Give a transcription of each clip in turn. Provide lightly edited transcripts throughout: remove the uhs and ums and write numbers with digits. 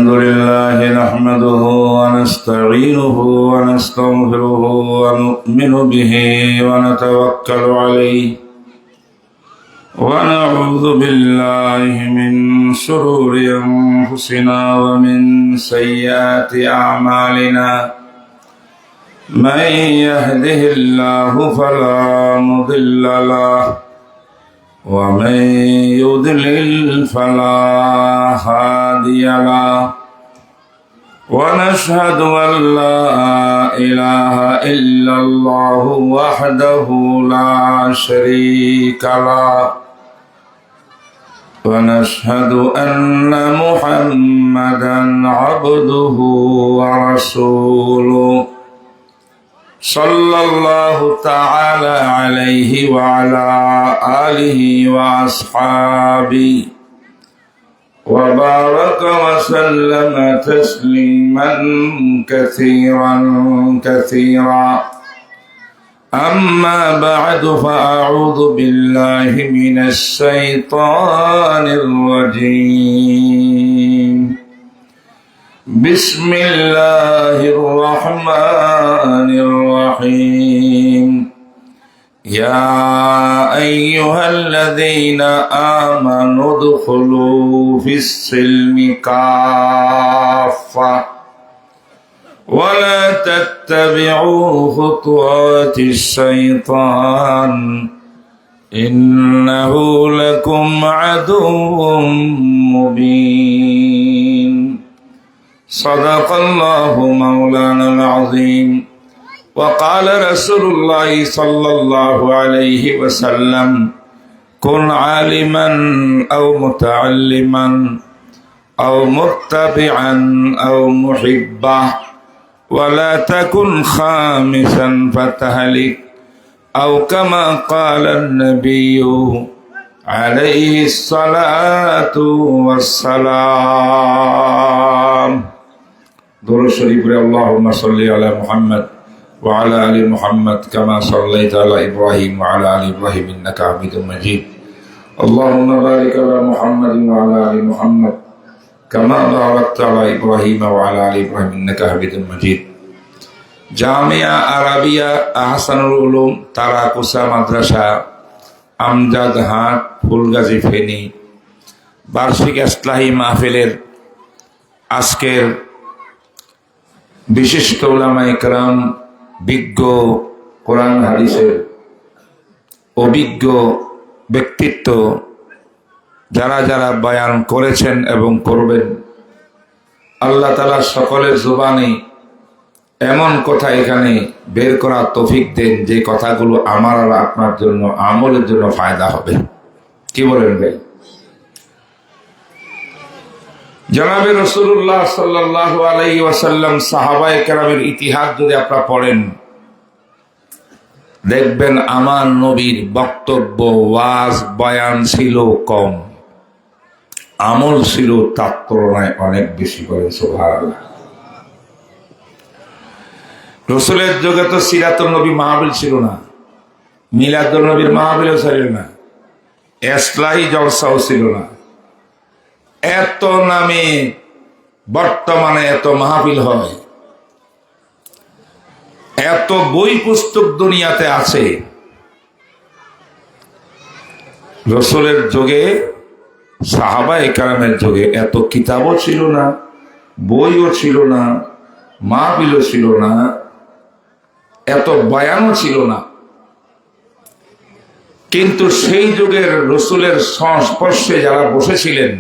الحمد لله نحمده ونستعينه ونستغفره ونؤمن به ونتوكل عليه ونعوذ بالله من شرور أنفسنا ومن سيئات أعمالنا من يهده الله فلا مضل له ومن يضلل فلا هادي له ونشهد أن لا إله إلا الله وحده لا شريك له ونشهد أن محمدا عبده ورسوله صلى الله تعالى عليه وعلى آله وأصحابه وبارك وسلم تسليما كثيرا كثيرا أما بعد فأعوذ بالله من الشيطان الرجيم بسم الله الرحمن الرحيم يا أيها الذين آمنوا ادخلوا في السلم كافة ولا تتبعوا خطوات الشيطان إنه لكم عدو مبين صدق الله مولانا العظيم وقال رسول الله صلى الله عليه وسلم كن عالما أو متعلما أو متبعا أو محبا ولا تكن خامسا فتهلك أو كما قال النبي عليه الصلاة والسلام درود شريف اللهم صل على محمد وعلى آل محمد كما صليت على إبراهيم وعلى آل إبراهيم إنك حميد مجيد اللهم بارك على محمد وعلى آل محمد كما باركت على إبراهيم وعلى آل إبراهيم إنك حميد مجيد Jamia Arabia Ahsanul Uloom তারাকুসা মাদ্রাসা আমজাদ হাট ফুলগাজী ফেনী বার্ষিক ইসলাহি মাহফিলের আজকের বিশিষ্ট উলামা ইকরাম বিজ্ঞ কোরআন হাদিসের অভিজ্ঞ ব্যক্তিত্ব যারা যারা বয়ান করেছেন এবং করবেন আল্লাহ তাআলা সকলের জবানে এমন কথা এখানে বের করার তৌফিক দেন যে কথাগুলো আমার আর আপনার জন্য আমলের জন্য ফায়দা হবে। কি বলেন ভাই? জনাবে রাসূলুল্লাহ সাল্লাল্লাহু আলাইহি ওয়াসাল্লাম সাহাবায়ে কেরামের ইতিহাস যদি আপনারা পড়েন দেখবেন আমার নবীর বক্তব্য ওয়াজ বয়ান ছিল কম, আমল ছিল তার তুলনায় অনেক বেশি। করেন সুবহানাল্লাহ। রসুলের যুগে তো সিরাতুন নবী মাহফিল ছিল না, মিলাদুন নবীর মাহফিলও ছিল না, ইসলাহি জলসাও ছিল না। এত নামে বর্তমানে এত মাহফিল হয়, এত বই পুস্তক দুনিয়াতে আছে। রসুলের যুগে সাহাবায়ে কেরামের যুগে এত কিতাবও ছিল না, বইও ছিল না, মাহফিলও ছিল না, এত বয়ানও ছিল না। কিন্তু সেই যুগের রসুলের সংস্পর্শে যারা বসেছিলেন,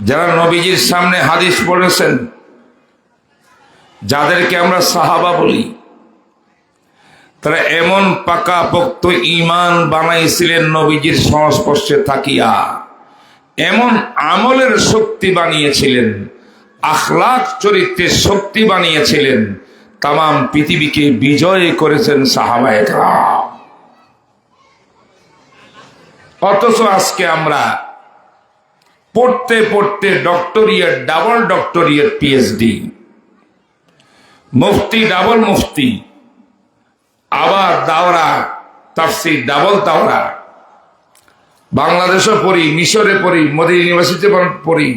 যারা নবীজির সামনে হাদিস পড়েছেন, যাদেরকে আমরা সাহাবা বলি, তারা এমন পাকাপোক্ত ঈমান বানাইছিলেন নবীজির সংস্পর্শে থাকিয়া, এমন আমলের শক্তি বানিয়েছিলেন, আখলাক চরিত্রের শক্তি বানিয়েছিলেন, তামাম পৃথিবীকে বিজয় করেছেন সাহাবায়ে কেরাম। অথচ আজকে আমরা পড়তে পড়তে ডক্টরিয়েট, ডাবল ডক্টরিয়েট, পিএইচডি, মুফতি, ডাবল মুফতি, আবার দাওরা তাফসীর, ডাবল দাওরা, বাংলাদেশে পড়ি, মিশরে পড়ি, মদিনা ইউনিভার্সিটিতে পড়ি,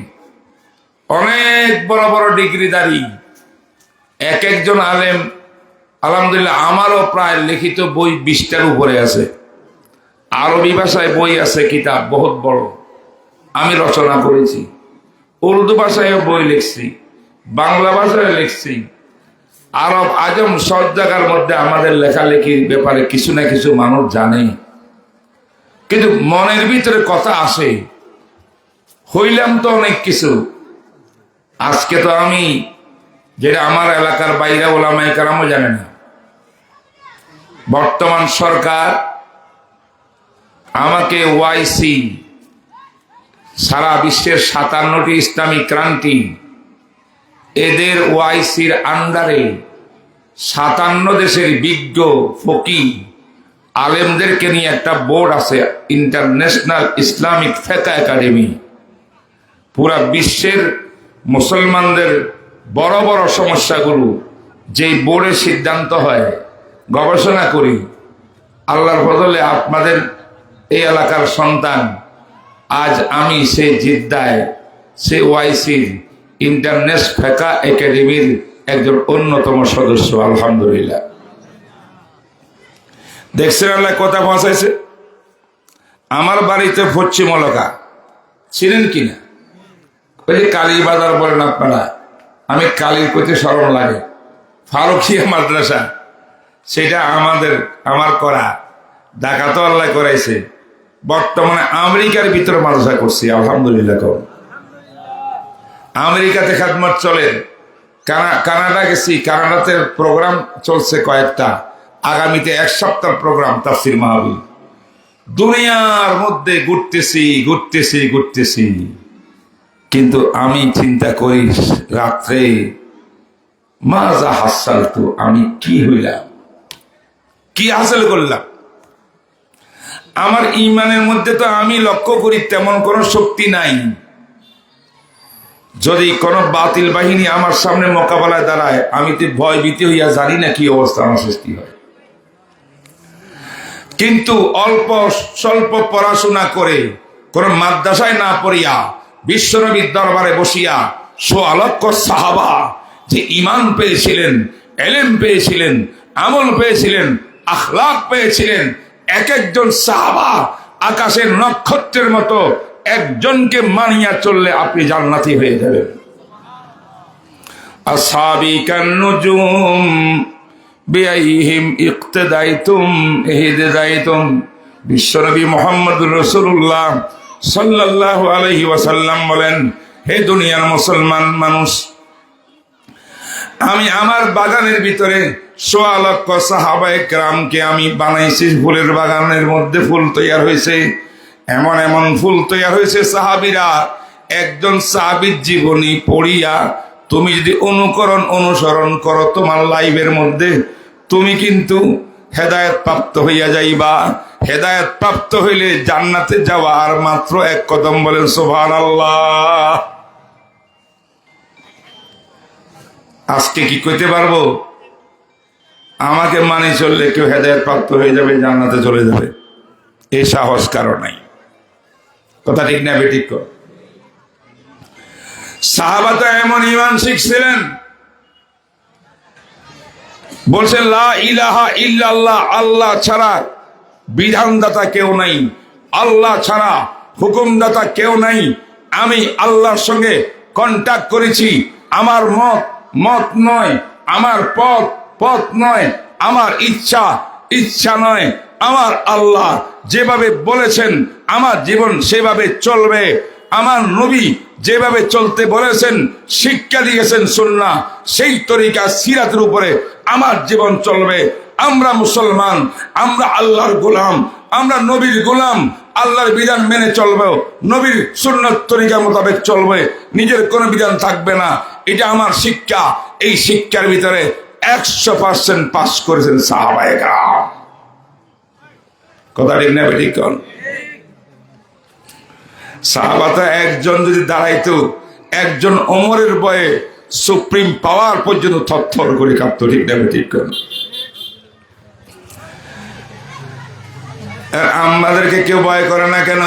অনেক বড় বড় ডিগ্রিধারী, এক একজন আলেম। আলহামদুলিল্লাহ, আমারও প্রায় লিখিত বই 20টার উপরে আছে। আরবি ভাষায় বই আছে, কিতাব বহুত বড় আমি রচনা করেছি। উর্দু ভাষায় বই লিখছি, বাংলা ভাষায় লিখছি। আরব আজম সব জায়গার মধ্যে আমাদের লেখালেখির ব্যাপারে কিছু না কিছু মানুষ জানে, কিন্তু মনের ভিতরে কথা আসে। হইলাম তো অনেক কিছু। আজকে তো আমি, যেটা আমার এলাকার বাইরে ওলামায়ে কেরামও জানে না, বর্তমান সরকার আমাকে ওআইসি, সারা বিশ্বের 57টি ইসলামিক ক্রান্তি, এদের ওআইসির আন্ডারে 57 দেশের বিজ্ঞ ফকি আলেমদেরকে নিয়ে একটা বোর্ড আছে, ইন্টারন্যাশনাল ইসলামিক ফিকহ একাডেমি। পুরা বিশ্বের মুসলমানদের বড় বড় সমস্যাগুলো যেই বোর্ডের সিদ্ধান্ত হয়, গবেষণা করি। আল্লাহর ফজলে আপনাদের এই এলাকার সন্তান, আজ আমি সেই জিদ্দায়, সে ওআইসির ইন্টারন্যাশনাল ফিকহ একাডেমির একজন অন্যতম সদস্য। আলহামদুলিল্লাহ। দেখছেন আল্লাহ কথা পৌঁছাইছে। আমার বাড়িতে পশ্চিমলকা ছিলেন কিনা, ওই যে কালী বাজার বলেন আপনারা, আমি কালীর প্রতি স্মরণ লাগে, ফারুকিয়া মাদ্রাসা, সেটা আমার করা, ঢাকা তো আল্লাহ করাইছে। বর্তমানে আমেরিকার ভিতরে মাদ্রাসা করছি। আলহামদুলিল্লাহ। আমেরিকাতে খাদমত চলে, কানাডা গেছি, কানাডাতে প্রোগ্রাম চলছে কয়েকটা, আগামীতে 1 সপ্তাহ প্রোগ্রাম তাফসীর মাহফিল। দুনিয়ার মধ্যে ঘুরতেছি, কিন্তু আমি চিন্তা করি রাত্রে, মাজা হাসাল, তো আমি কি হইলাম, কি হাসিল করলাম। আমার ইমানের মধ্যে তো আমি লক্ষ্য করি তেমন কোনো শক্তি নাই। যদি কোন বাতিল বাহিনী আমার সামনে মোকাবেলায় দাঁড়ায়, আমি তো ভয় ভীতি হইয়া জানি না কি অবস্থা আমার সৃষ্টি হয়। কিন্তু অল্প স্বল্প পড়াশোনা করে, কোন মাদ্রাসায় না পড়িয়া, বিশ্বনবীর দরবারে বসিয়া ১৬ লক্ষ সাহাবা যে ঈমান পেয়েছিলেন, ইলম পেয়েছিলেন, আমল পেয়েছিলেন, আখলাক পেয়েছিলেন, এক একজন সাহাবা আকাশের নক্ষত্রের মতো, একজনকে মানিয়া চললে আপনি জান্নাতি হয়ে যাবেন। আসহাবী কান্নুজুম বিআইহিম ইক্তাদাইতুম ইহতাদাইতুম। বিশ্বনবী মুহাম্মদুর রাসূলুল্লাহ সাল্লাল্লাহু আলাইহি ওয়াসাল্লাম বলেন, হে দুনিয়ার মুসলমান মানুষ, আমি আমার বাগানের ভিতরে ১৬ লক্ষ সাহাবায়ে কেরামকে আমি বানাইছি। ফুলের বাগানের মধ্যে ফুল তৈয়ার হয়েছে, এমন এমন ফুল তৈয়ার হয়েছে, সাহাবীরা একজন সাহাবীর জীবনী পড়িয়া তুমি যদি অনুসরণ করো তোমার লাইফের মধ্যে, তুমি কিন্তু হেদায়েত প্রাপ্ত হইয়া যাইবা। হেদায়েত প্রাপ্ত হইলে জান্নাতে যাওয়া আর মাত্র 1 কদম। বলেন সুবহানাল্লাহ। আজকে কি কইতে পারবো আমাকে মানে চললে কেউ হেদায়েত প্রাপ্ত হয়ে যাবে, জান্নাতে চলে যাবে? এই সাহস কারো নাই। কথা ঠিক না বেঠিক? সাহাবা তো এমন ঈমান শিখছিলেন, বলছেন লা ইলাহা ইল্লাল্লাহ, আল্লাহ ছাড়া বিধানদাতা কেউ নাই, আল্লাহ ছাড়া হুকুমদাতা কেউ নাই। আমি আল্লাহর সঙ্গে কন্টাক্ট করেছি। আমার মত নয়, আমার পথ নয়, আমার ইচ্ছা নয়। আমার আল্লাহ যেভাবে বলেছেন আমার জীবন সেভাবে চলবে। আমার নবী যেভাবে চলতে বলেছেন, শিক্ষা দিয়েছেন সুন্নাহ, সেই তরিকা সিরাতের উপরে আমার জীবন চলবে। আমরা মুসলমান, আমরা আল্লাহর গোলাম, আমরা নবীর গোলাম। আল্লাহর বিধান মেনে চলবে, নবীর সুন্নাত তরিকা মোতাবেক চলবে, নিজের কোনো বিধান থাকবে না। এটা আমার শিক্ষা। এই শিক্ষার ভিতরে 100% পাস করেছেন সাহাবায়ে কেরাম। কথা ঠিক না বেঠিক? সাহাবাতে একজন যদি দাঁড়াইতো, একজন ওমরের ভয়ে সুপ্রিম পাওয়ার পর্যন্ত থরথর করে কাঁপতো। ঠিক না বেঠিক? আমাদেরকে কেউ ভয় করে না কেন?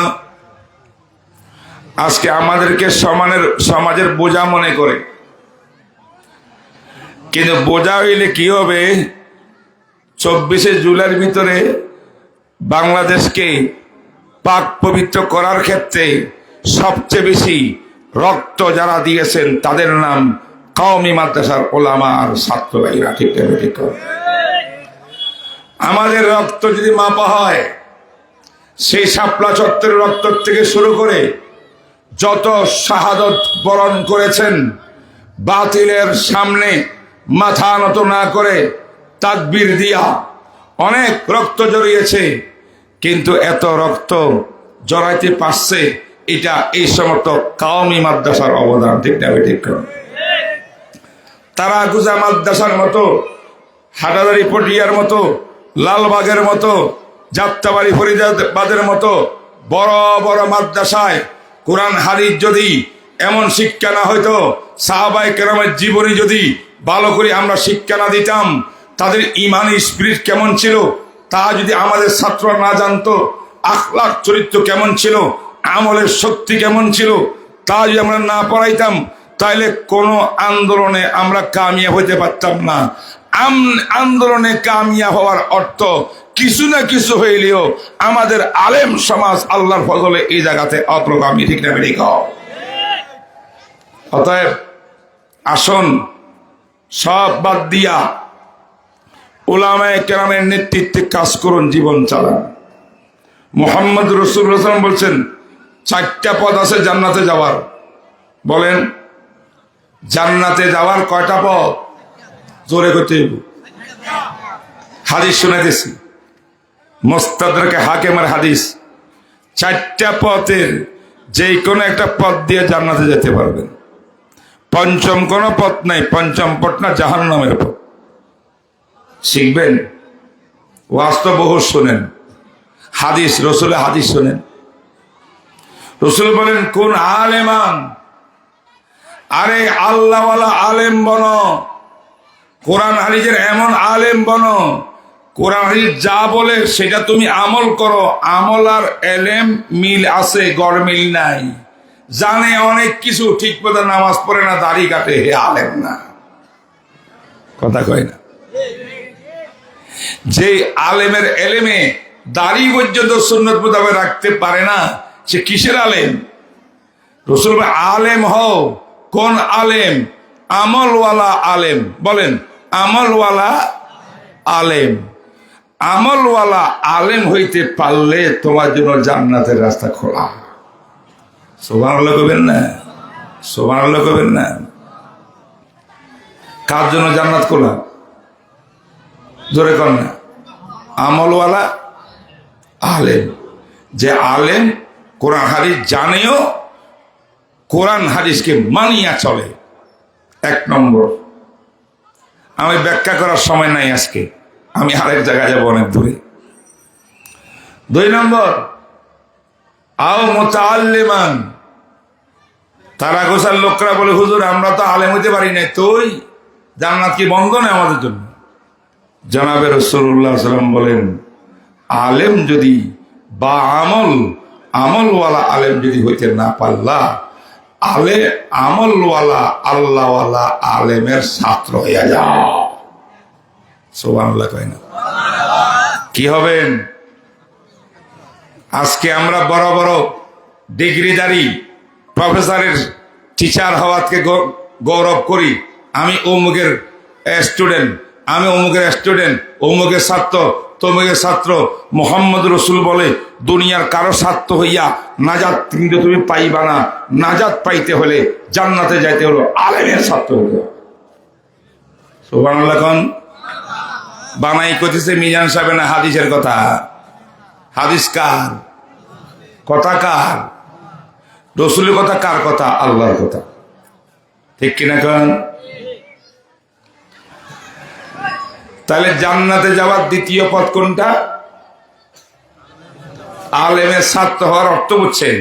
আজকে আমাদেরকে সমাজের বোঝা মনে করে। কিন্তু বোঝা হইলে কি হবে? 24শে জুলাইয়ের ভিতরে বাংলাদেশকে পাক পবিত্র করার ক্ষেত্রে সবচেয়ে বেশি রক্ত যারা দিয়েছেন তাদের নাম কওমি মাদ্রাসার ওলামা আর ছাত্র ভাইরা। ঠিক ঠিক। আমাদের রক্ত যদি মাপা হয়, সেই শাপলা চত্বরের রক্ত থেকে শুরু করে যত শাহাদত বরণ করেছেন, বাতিলের সামনে মাথা নত না করে তাকবীর দিয়া অনেক রক্ত জড়িয়েছে, কিন্তু এত রক্ত জড়াইতে পারছে এটা এই সমস্ত কওমি মাদ্রাসার অবদান। ঠিক না ঠিক? তারা গুজা মাদ্রাসার মতো, হাটাদারি পটিয়ার মতো, লালবাগের মতো, যাত্রাবাড়ি ফরিদাবাদের মতো বড় বড় মাদ্রাসায় কোরআন হাদিস যদি এমন শিক্ষা না হইতো, সাহাবায়ে কেরামের জীবনী যদি ভালো করে আমরা শিক্ষা না দিতাম, তাদের ইমানি স্পিরিট কেমন ছিল তা যদি আমাদের ছাত্ররা না জানতো, আখলাক চরিত্র কেমন ছিল, আমলের শক্তি কেমন ছিল তা যদি আমরা না পড়াইতাম, তাহলে কোনো আন্দোলনে আমরা কামিয়াব হইতে পারতাম না। আন্দোলনে কামিয়াব হওয়ার অর্থ কিছু না কিছু হইলেও আমাদের আলেম সমাজ আল্লাহর ফজলে এই জায়গাতে অগ্রগামী। ঠিক না ঠিক? অতএব আসুন সব বাদ দিয়া উলামায়ে কেরামের নেতৃত্বে কাজ করুন, জীবন চালান। মুহাম্মদ রাসূলুল্লাহ সাল্লাল্লাহু আলাইহি ওয়াসাল্লাম বলছেন 4টা পথ আছে জান্নাতে যাওয়ার। বলেন, জান্নাতে যাওয়ার কয়টা পথ? জোরে করতে হাদিস শুনাইতেছি, মুস্তাদরাকে হাকিমের হাদিস। 4টা পথের যে কোনো একটা পথ দিয়ে জান্নাতে যেতে পারবেন। পঞ্চম কোনো পথ নাই, পঞ্চম পথ না জাহান্নামের পথ। শিখবেন, ওয়াজ তো বহু শোনেন, হাদিস রসুলের হাদিস শোনেন। রসুল বলেন কোন আলেমান, আরে আল্লাহওয়ালা আলেম বনো, কোরআন হাদিসের এমন আলেম বনো, কোরআন হাদিস যা বলে সেটা তুমি আমল করো। আমল আর এলেম মিল আছে, গড় মিল নাই। জানে অনেক কিছু, ঠিক মতো নামাজ পড়ে না, দাড়ি কাটে, হে আলেম না। কথা কয় না? যে আলেমের এলেমে দাড়ি পর্যন্ত সুন্নত মোতাবেক রাখতে পারে না, সে কিসের আলেম? রসুল আলেম হও। কোন আলেম? আমলওয়ালা আলেম। বলেন, আমলওয়ালা আলেম। আমলওয়ালা আলেম হইতে পারলে তোমার জন্য জান্নাতের রাস্তা খোলা। সুবহানাল্লাহ কইবেন না? সুবহানাল্লাহ কইবেন না? কার জন্য জান্নাত খোলা? জোরে কর না। আমলওয়ালা আলেম। যে আলেম কোরআন হাদিস জানেও, কোরআন হাদিসকে মানিয়া চলে। 1 নম্বর। আমি ব্যাখ্যা করার সময় নাই আজকে, আমি আরেক জায়গায় যাবো, অনেক দূরে। 2 নম্বর, আও মুতাআল্লিমান। তারা গোসার লোকরা বলে, হুজুর আমরা তো আলেম হইতে পারি না, তুই জান্নাত কি বন্ধ না আমাদের জন্য? জনাবে রাসূলুল্লাহ সাল্লাল্লাহু আলাইহি ওয়াসাল্লাম বলেন, আলেম যদি বা আমলওয়ালা আলেম যদি হইতে না পারলা, আমলওয়ালা আল্লাহওয়ালা আলেমের ছাত্র হইয়া যাও। সুবহানাল্লাহ কয় না? কি হবেন? আজকে আমরা বড় বড় ডিগ্রিধারী প্রফেসরের টিচার হওয়াকে গৌরব করি। আমি অমুকের স্টুডেন্ট, আমি অমুকের স্টুডেন্ট, অমুকের ছাত্র, তমুকের ছাত্র। মুহাম্মদ রাসূল বলে, দুনিয়ার কারো ছাত্র হইয়া নাজাত কিন্তু তুমি পাইবা না। নাজাত পাইতে হলে, জান্নাতে যাইতে হলো আলেমের ছাত্র হইতে হবে। সুবহানাল্লাহ কোন? বানাই কইতেছে মিজান সাহেব না হাদিসের কথা। হাদিস কার কথা? কার? রসুলের কথা। কার কথা? আল্লাহর কথা। ঠিক কিনা কোন? তাহলে জান্নাতে যাওয়ার দ্বিতীয় পথ কোনটা? আলেমের ছাত্র হওয়ার অর্থ বুঝছেন?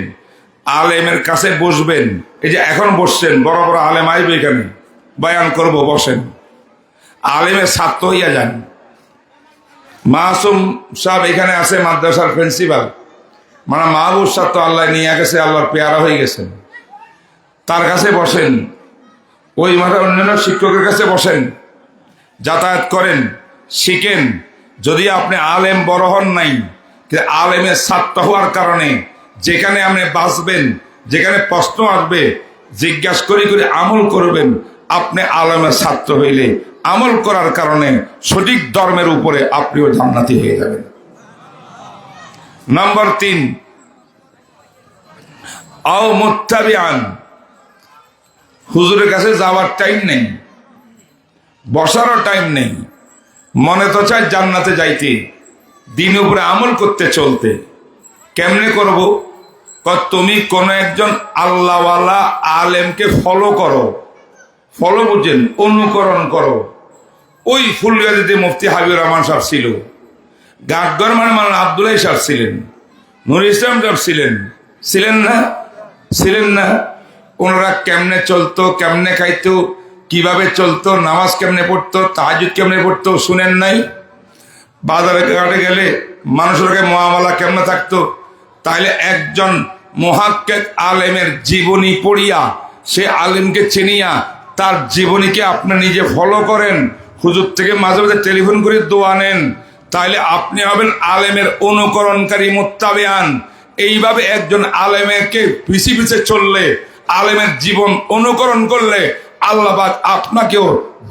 আলেমের কাছে বসবেন। এই যে এখন বসছেন, বড় বড় আলেম আইবে এখানে, বয়ান করব, বসেন। আলেমের ছাত্র হইয়া যান। মাসুম সাহেব এখানে আছে, মাদ্রাসার প্রিন্সিপাল। মানে মাহবুব সাহ তো আল্লাহ নিয়ে গেছে, আল্লাহর পেয়ারা হয়ে গেছেন, তার কাছে বসেন, ওই মাঠে অন্যান্য শিক্ষকের কাছে বসেন, যাতায়াত করেন, শিখেন। যদি আপনি আলেম বড় হন নাই, আলেমের ছাত্র হওয়ার কারণে যেখানে আপনি বাঁচবেন, যেখানে প্রশ্ন আসবে জিজ্ঞাসা করি করে আমল করবেন। আপনি আলেমের ছাত্র হইলে আমল করার কারণে সঠিক ধর্মের উপরে আপনিও জান্নাতি হয়ে যাবেন। নাম্বার 3, আও মুত্তাবিআন, হুজুরের কাছে যাওয়ার টাইম নেই, বসারও টাইম নেই, মনে তো চায় জান্নাতে যাইতে, দিন উপরে আমল করতে চলতে। কেমনে করব? তুমি কোন একজন আল্লাহওয়ালা আলেমকে ফলো করো, ফলো বুঝেন, অনুকরণ করো। ওই ফুলগাজীতে মুফতি হাবিবুর রহমান সাহেব ছিল, গাটগর মানে আব্দুল্লাহ সাহেব ছিলেন, নুর ইসলাম সাহেব ছিলেন, ছিলেন না? ছিলেন না? ওনারা কেমনে চলতো, কেমনে খাইতো, কিভাবে চলতো, নামাজ কেমনে পড়তো, তাহাজ্জুদ কেমনে পড়তো শুনেন নাই? বাজারে ঘাটে গেলে মানুষের মুআমালা কেমনে থাকতো? তাইলে একজন মুহাক্কিক আলেমের জীবনী পড়িয়া, সে আলেমকে চিনিয়া তার জীবনীকে আপনি নিজে ফলো করেন, হুজুর থেকে মাঝে মাঝে টেলিফোন করে দোয়া নেন, তাইলে আপনি হবেন আলেমের অনুকরণকারী মুত্তাবিআন। এইভাবে একজন আলেমকে পিছে পিছে চললে, আলেমের জীবন অনুকরণ করলে আল্লাহ পাক আপনাকেও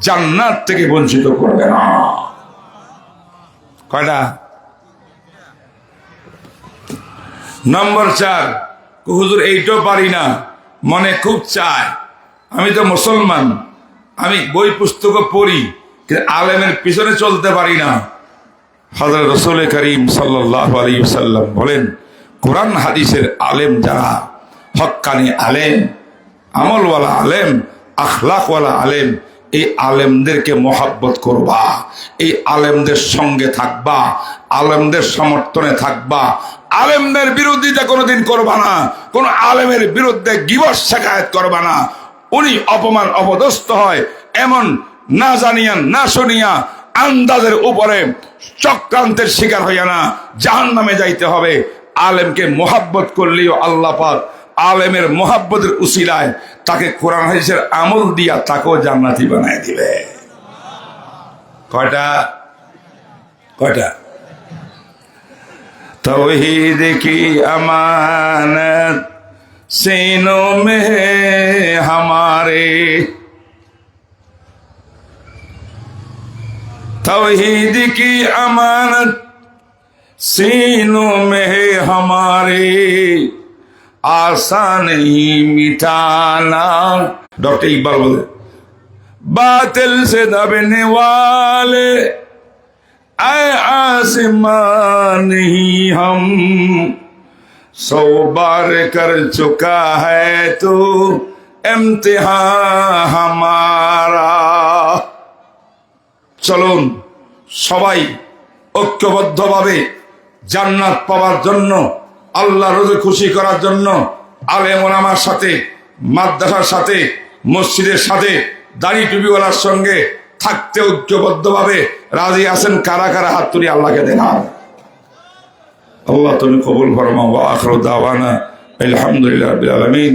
জান্নাত থেকে বঞ্চিত করবে না। কয়টা? নম্বর 4, হুজুর এইটাও পারি না, মনে খুব চায়, আমি তো মুসলমান, আমি বই পুস্তক পড়ি, কিন্তু আলেমের পিছনে চলতে পারি না। হযরত রাসূল করিম সাল্লাল্লাহু আলাইহি ওয়াসাল্লাম বলেন, কোরআন হাদিসের আলেম যারা, হক্কানি আলেম, আমলওয়ালা আলেম, আখলাকওয়ালা আলেম, এই আলেমদেরকে মহাব্বত করবা, এই আলেমদের সঙ্গে থাকবা, আলেমদের সমর্থনে থাকবা, আলেমদের বিরোধিতা কোনোদিন করবা না, কোন আলেমের বিরুদ্ধে গীবত শিকায়েত করবা না। উনি অপমান অপদস্থ হয় এমন না জানিয়া না শুনিয়া আন্দাজের উপরে চক্রান্তের শিকার হইয়া না জাহান্নামে যাইতে হবে। আলেমকে মোহাব্বত করলেও আল্লাহ পাক আলেমের মোহাব্বতের উসিলায় তাকে কোরআন হাদিসের আমল দিয়া তাকেও জান্নাতি বানায় দিবে। কয়টা? কয়টা? तौहीद की अमानत सीनों में है हमारे, तौहीद की अमानत सीनों में है हमारे, आसान ही मिटाना। डॉक्टर इकबाल बोले, बातिल से दबने वाले ऐ आसमान ही हम, 100 बार कर चुका है तो इम्तिहान हमारा। চলুন সবাই ঐক্যবদ্ধভাবে জান্নাত পাওয়ার জন্য, আল্লাহর রোজে খুশি করার জন্য আলেম ওলামার সাথে, মাদ্রাসার সাথে, মসজিদের সাথে, দাড়ি টুপিওয়ালার সঙ্গে থাকতে ঐক্যবদ্ধভাবে রাজি আছেন? কারা কারা হাত তুলি আল্লাহকে দেখান। আল্লাহ তুমি কবুল ফরমাও। ওয়া আখিরু দাওয়ানা আলহামদুলিল্লাহি রাব্বিল আলামিন।